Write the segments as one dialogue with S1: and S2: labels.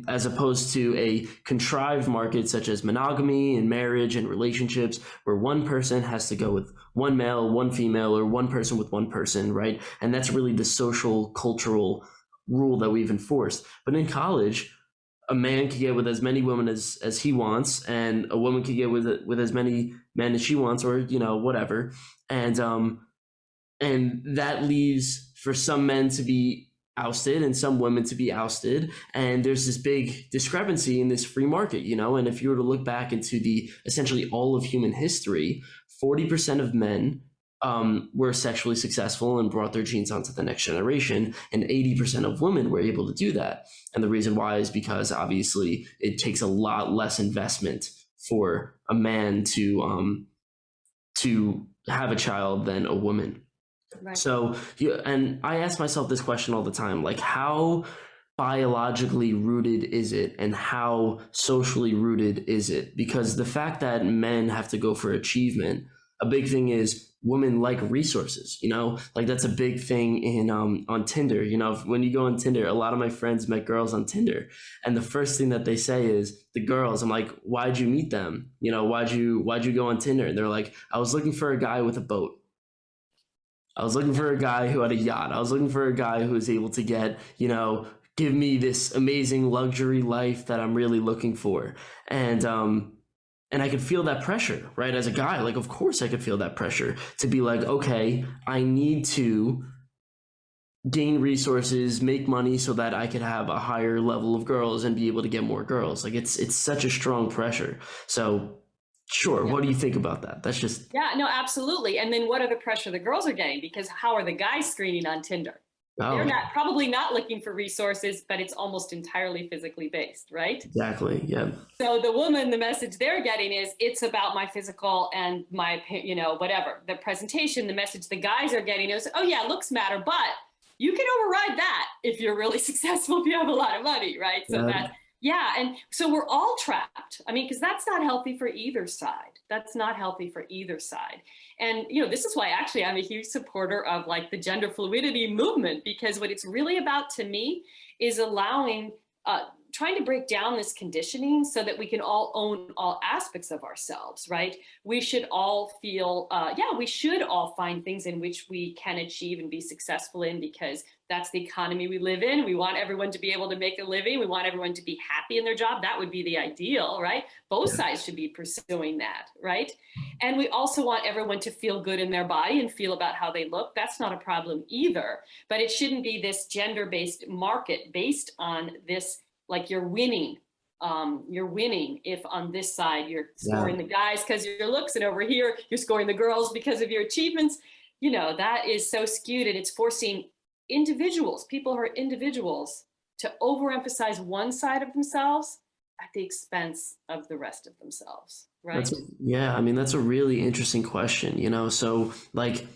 S1: as opposed to a contrived market such as monogamy and marriage and relationships, where one person has to go with one male, one female, or one person with one person, right? And that's really the social, cultural rule that we've enforced. But in college, a man can get with as many women as he wants, and a woman can get with as many men as she wants, or whatever. And that leaves for some men to be ousted and some women to be ousted, and there's this big discrepancy in this free market. And if you were to look back into the essentially all of human history, 40% of men were sexually successful and brought their genes onto the next generation, and 80% of women were able to do that. And the reason why is because obviously it takes a lot less investment for a man to have a child than a woman. Right. So, and I ask myself this question all the time, like, how biologically rooted is it and how socially rooted is it? Because the fact that men have to go for achievement, a big thing is women like resources, like that's a big thing in on Tinder. When you go on Tinder, a lot of my friends met girls on Tinder, and the first thing that they say is, the girls, I'm like, why'd you meet them? Why'd you go on Tinder? And they're like, I was looking for a guy with a boat. I was looking for a guy who had a yacht. I was looking for a guy who was able to get, give me this amazing luxury life that I'm really looking for. And I could feel that pressure, right? As a guy, like, of course I could feel that pressure to be like, okay, I need to gain resources, make money so that I could have a higher level of girls and be able to get more girls. Like, it's such a strong pressure. So sure. Yeah. What do you think about that? That's just...
S2: Yeah, no, absolutely. And then what are the pressure the girls are getting? Because how are the guys screening on Tinder? Oh. They're probably not looking for resources, but it's almost entirely physically based, right?
S1: Exactly. Yeah.
S2: So the woman, the message they're getting is, it's about my physical and my, whatever. The presentation, the message the guys are getting is, oh yeah, looks matter, but you can override that if you're really successful, if you have a lot of money, right? So that's... Yeah. And so we're all trapped. I mean, because that's not healthy for either side. That's not healthy for either side. And, this is why actually I'm a huge supporter of like the gender fluidity movement, because what it's really about to me is allowing, trying to break down this conditioning so that we can all own all aspects of ourselves, right? We should all feel, we should all find things in which we can achieve and be successful in, because that's the economy we live in. We want everyone to be able to make a living. We want everyone to be happy in their job. That would be the ideal, right? Both sides should be pursuing that, right? And we also want everyone to feel good in their body and feel about how they look. That's not a problem either, but it shouldn't be this gender-based market based on this, like you're winning if on this side you're scoring the guys because of your looks, and over here you're scoring the girls because of your achievements. That is so skewed, and it's forcing people who are individuals to overemphasize one side of themselves at the expense of the rest of themselves, right?
S1: That's a really interesting question. So like,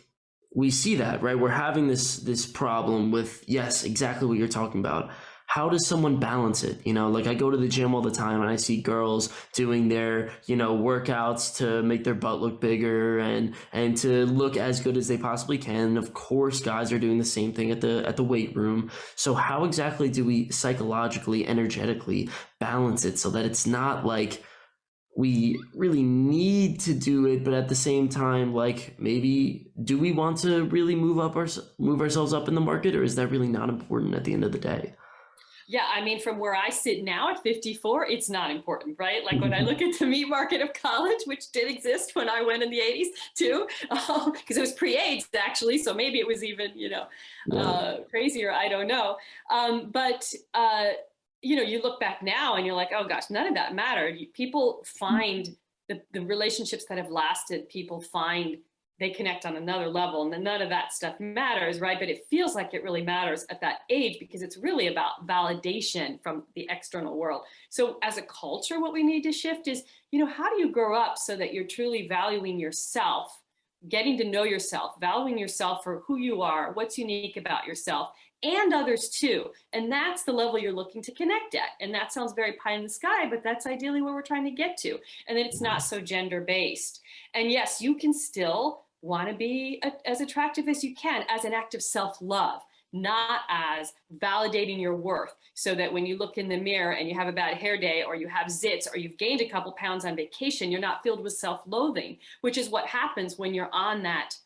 S1: we see that, right? We're having this problem with, yes, exactly what you're talking about. How does someone balance it? Like, I go to the gym all the time and I see girls doing their, workouts to make their butt look bigger and to look as good as they possibly can. Of course, guys are doing the same thing at the weight room. So how exactly do we psychologically, energetically balance it so that it's not like we really need to do it, but at the same time, like, maybe do we want to really move ourselves up in the market, or is that really not important at the end of the day?
S2: Yeah, I mean, from where I sit now at 54, it's not important, right? Like when I look at the meat market of college, which did exist when I went in the 80s too, because it was pre-AIDS actually, so maybe it was even, crazier, I don't know. But you look back now and you're like, oh gosh, none of that mattered. People find the relationships that have lasted, people find they connect on another level, and then none of that stuff matters, right? But it feels like it really matters at that age because it's really about validation from the external world. So as a culture, what we need to shift is, how do you grow up so that you're truly valuing yourself, getting to know yourself, valuing yourself for who you are, what's unique about yourself, and others too. And that's the level you're looking to connect at. And that sounds very pie in the sky, but that's ideally where we're trying to get to. And then it's not so gender-based. And yes, you can still want to be as attractive as you can as an act of self-love. not as validating your worth, so that when you look in the mirror and you have a bad hair day, or you have zits, or you've gained a couple pounds on vacation, you're not filled with self-loathing, which is what happens when you're on that,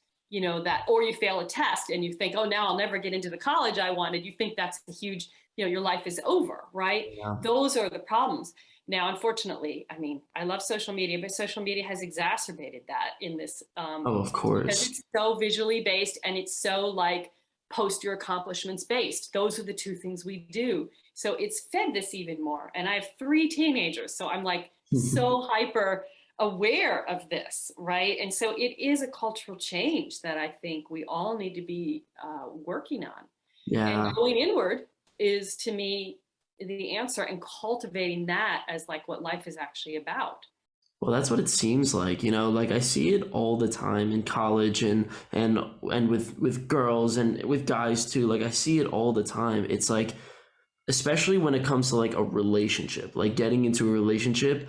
S2: or you fail a test and you think, oh, now I'll never get into the college I wanted. You think that's a huge, your life is over, right?
S1: Yeah.
S2: Those are the problems. Now, unfortunately, I mean, I love social media, but social media has exacerbated that in this.
S1: Oh, of course.
S2: Because it's so visually based, and it's so like post your accomplishments based. Those are the two things we do. So it's fed this even more. And I have 3 teenagers. So I'm like so hyper aware of this, right? And so it is a cultural change that I think we all need to be working on.
S1: Yeah.
S2: And going inward is, to me, the answer, and cultivating that as like what life is actually about.
S1: Well, that's what it seems like, like I see it all the time in college and with girls and with guys too. Like I see it all the time. It's like, especially when it comes to like a relationship, like getting into a relationship,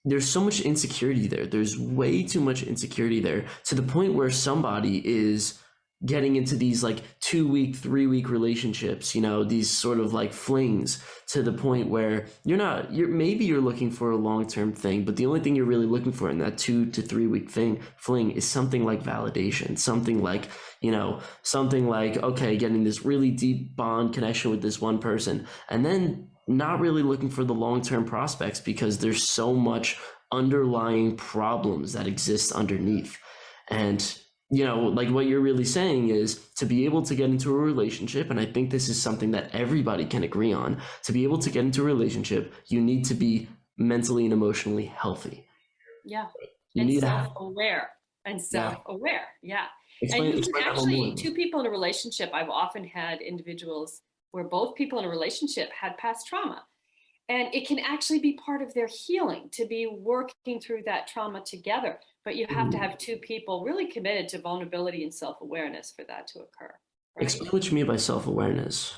S1: there's so much insecurity there. There's way too much insecurity there, to the point where somebody is getting into these like 2-week, 3-week relationships, these sort of like flings, to the point where maybe you're looking for a long-term thing, but the only thing you're really looking for in that 2 to 3 week fling is something like validation, something like, okay, getting this really deep bond connection with this one person, and then not really looking for the long-term prospects, because there's so much underlying problems that exist underneath. And like what you're really saying is, to be able to get into a relationship, and I think this is something that everybody can agree on, to be able to get into a relationship, you need to be mentally and emotionally healthy.
S2: Yeah.
S1: You
S2: and
S1: need
S2: self-aware and self-aware. Yeah. And you can actually, 2 people in a relationship, I've often had individuals where both people in a relationship had past trauma. And it can actually be part of their healing to be working through that trauma together. But you have to have 2 people really committed to vulnerability and self-awareness for that to occur. Right?
S1: Explain what you mean by self-awareness.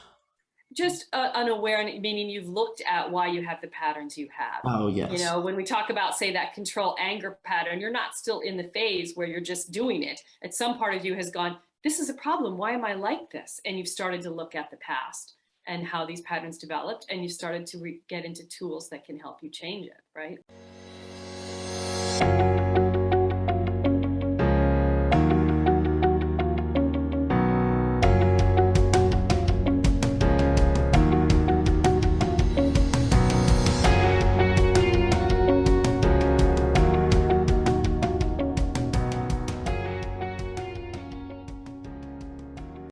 S2: Just an awareness, meaning you've looked at why you have the patterns you have.
S1: Oh, yes.
S2: When we talk about, say, that control anger pattern, you're not still in the phase where you're just doing it. At some part of you has gone, this is a problem. Why am I like this? And you've started to look at the past and how these patterns developed, and you started to get into tools that can help you change it, right?